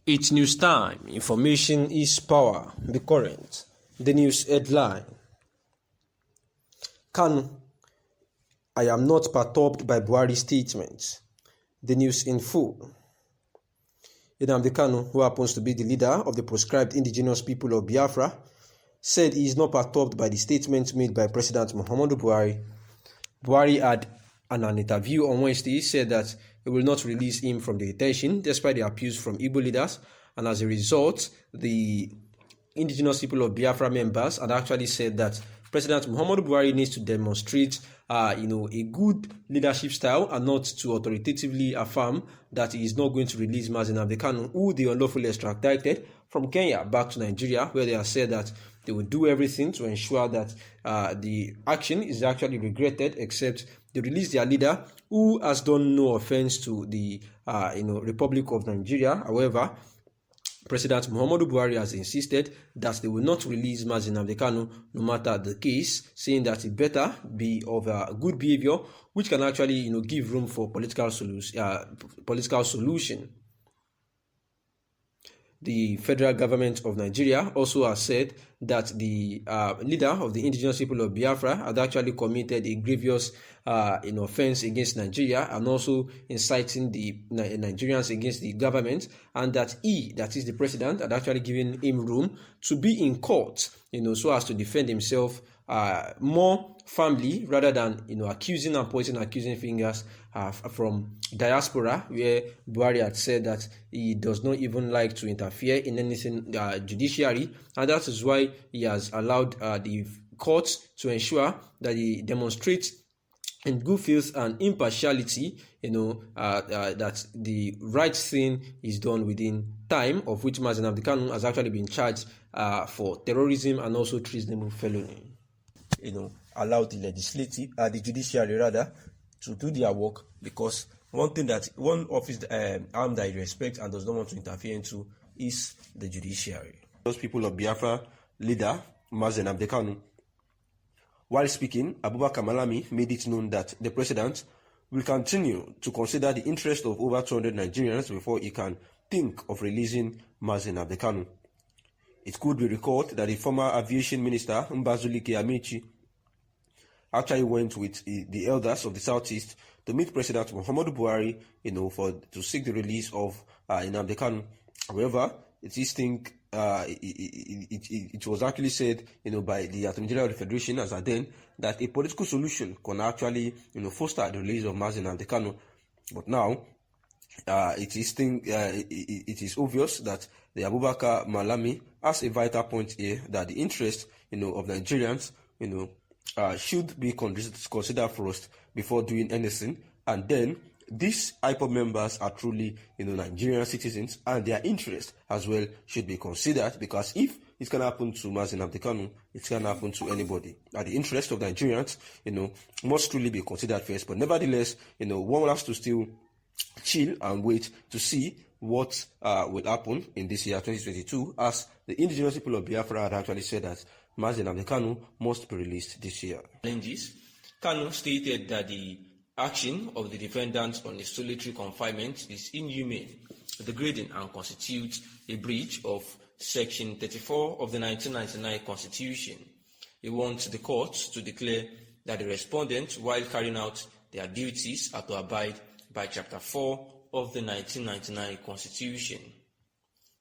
It's news time. Information is power. The current. The news headline. Kanu, I am not perturbed by Buhari's statements. The news in full. Nnamdi Kanu, who happens to be the leader of the proscribed indigenous people of Biafra, said he is not perturbed by the statements made by President Muhammadu Buhari. Buhari had, in an interview on Wednesday, said that he will not release him from the detention despite the appeals from Igbo leaders, and as a result, the indigenous people of Biafra members had actually said that President Muhammadu Buhari needs to demonstrate a good leadership style and not to authoritatively affirm that he is not going to release Nnamdi Kanu, who they unlawfully extradited from Kenya back to Nigeria, where they have said that they will do everything to ensure that the action is actually regretted, except they release their leader, who has done no offense to the Republic of Nigeria. However, President Muhammadu Buhari has insisted that they will not release Nnamdi Kanu no matter the case, saying that it better be of good behavior, which can actually give room for political solution. The federal government of Nigeria also has said that the leader of the indigenous people of Biafra had actually committed a grievous offense against Nigeria and also inciting the Nigerians against the government, and that he, that is the president, had actually given him room to be in court, so as to defend himself more firmly rather than accusing and pointing accusing fingers from diaspora, where Buhari had said that he does not even like to interfere in anything judiciary, and that is why he has allowed the courts to ensure that he demonstrates in good faith and impartiality, that the right thing is done within time, of which Nnamdi Kanu has actually been charged for terrorism and also treasonable felony. Allow the judiciary rather to do their work, because one office arm that he respects and does not want to interfere into is the judiciary. Those people of Biafra leader Nnamdi Kanu, while speaking, Abubakar Malami made it known that the president will continue to consider the interest of over 200 Nigerians before he can think of releasing Nnamdi Kanu. It could be recalled that the former aviation minister Mbazulike Amechi actually went with the elders of the Southeast to meet President Muhammadu Buhari, to seek the release of Nnamdi Kanu. However, it was actually said, by the Attorney General of the Federation as then, that a political solution can actually, foster the release of Nnamdi Kanu. But now, it is obvious that the Abubakar Malami has a vital point here, that the interest, of Nigerians, should be considered first before doing anything, and then these IPOB members are truly, Nigerian citizens, and their interest as well should be considered, because if it can happen to Nnamdi Kanu, it can happen to anybody. And the interest of Nigerians, must truly be considered first. But nevertheless, one has to still chill and wait to see what will happen in this year 2022, as the indigenous people of Biafra had actually said that Nnamdi Kanu must be released this year. Kanu stated that the action of the defendants on a solitary confinement is inhumane, degrading, and constitutes a breach of Section 34 of the 1999 Constitution. He wants the courts to declare that the respondents, while carrying out their duties, are to abide by Chapter 4 of the 1999 Constitution.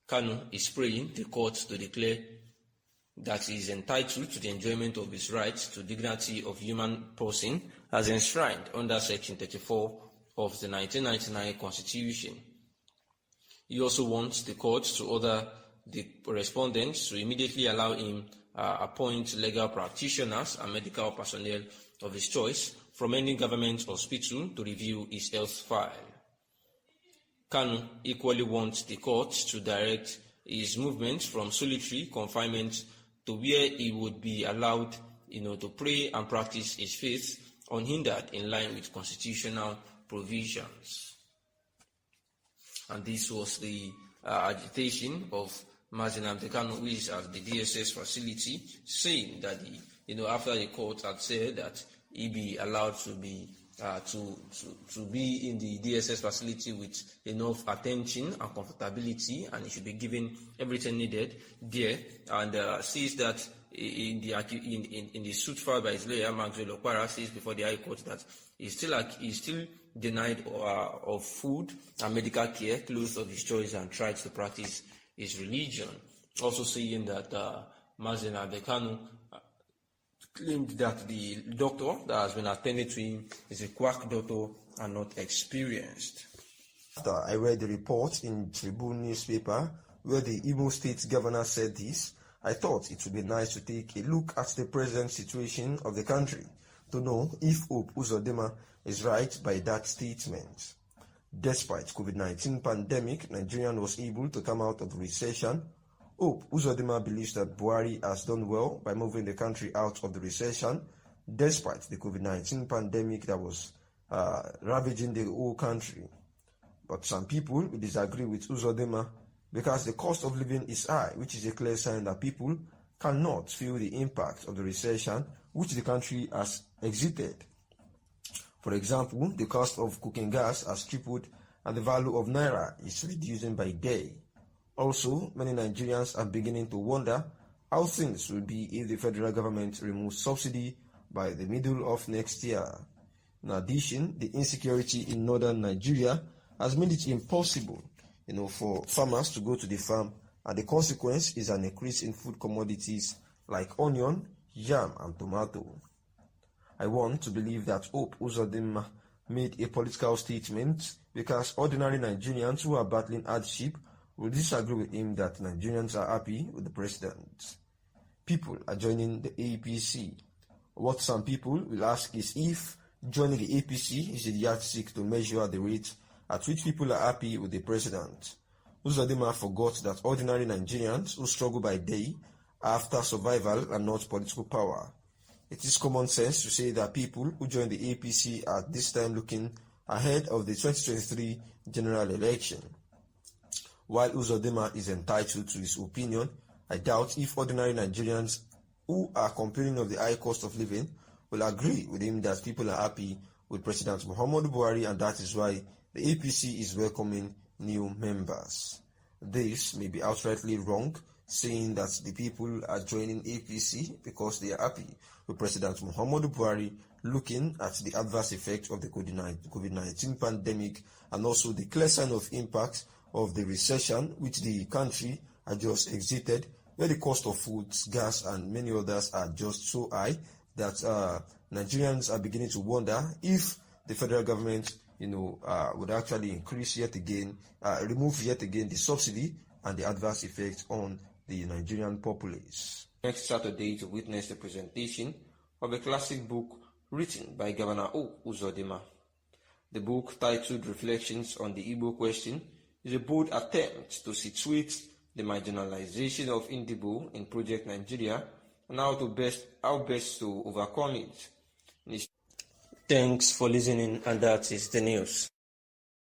Kanu is praying the courts to declare that he is entitled to the enjoyment of his rights to dignity of human person as enshrined under Section 34 of the 1999 Constitution. He also wants the courts to order the respondents to immediately allow him appoint legal practitioners and medical personnel of his choice from any government hospital to review his health file. Kanu equally wants the courts to direct his movement from solitary confinement to where he would be allowed, to pray and practice his faith unhindered in line with constitutional provisions. And this was the agitation of Nnamdi Kanu, who is at the DSS facility, saying that after the court had said that he be allowed to be to be in the DSS facility with enough attention and comfortability, and he should be given everything needed there. And says that in the suit filed by his lawyer, Maxwell Okpara, says before the High Court that he's still denied of food and medical care, clothes of his choice, and tried to practice his religion. Also saying that Nnamdi Kanu claimed that the doctor that has been attending to him is a quack doctor and not experienced. After I read the report in Tribune newspaper where the Imo State governor said this, I thought it would be nice to take a look at the present situation of the country to know if Hope Uzodinma is right by that statement. Despite COVID-19 pandemic, Nigeria was able to come out of the recession. Hope Uzodinma believes that Buhari has done well by moving the country out of the recession, despite the COVID-19 pandemic that was ravaging the whole country. But some people will disagree with Uzodinma because the cost of living is high, which is a clear sign that people cannot feel the impact of the recession which the country has exited. For example, the cost of cooking gas has tripled and the value of Naira is reducing by day. Also, many Nigerians are beginning to wonder how things will be if the federal government removes subsidy by the middle of next year. In addition, the insecurity in northern Nigeria has made it impossible, for farmers to go to the farm, and the consequence is an increase in food commodities like onion, yam, and tomato. I want to believe that Hope Uzodinma made a political statement because ordinary Nigerians who are battling hardship will disagree with him that Nigerians are happy with the president. People are joining the APC. What some people will ask is if joining the APC is a yardstick to measure the rate at which people are happy with the president. Uzodinma forgot that ordinary Nigerians who struggle by day are after survival and not political power. It is common sense to say that people who join the APC are this time looking ahead of the 2023 general election. While Uzodinma is entitled to his opinion, I doubt if ordinary Nigerians who are complaining of the high cost of living will agree with him that people are happy with President Muhammadu Buhari, and that is why the APC is welcoming new members. This may be outrightly wrong, saying that the people are joining APC because they are happy with President Muhammadu Buhari, looking at the adverse effect of the COVID-19 pandemic and also the clear sign of impact of the recession which the country had just exited, where the cost of foods, gas, and many others are just so high that Nigerians are beginning to wonder if the federal government, would actually increase yet again, remove yet again the subsidy and the adverse effect on the Nigerian populace. Next Saturday to witness the presentation of a classic book written by Governor Hope Uzodinma. The book, titled Reflections on the Igbo Question, is a bold attempt to situate the marginalization of Indigo in Project Nigeria and how best to overcome it. Thanks for listening, and that is the news.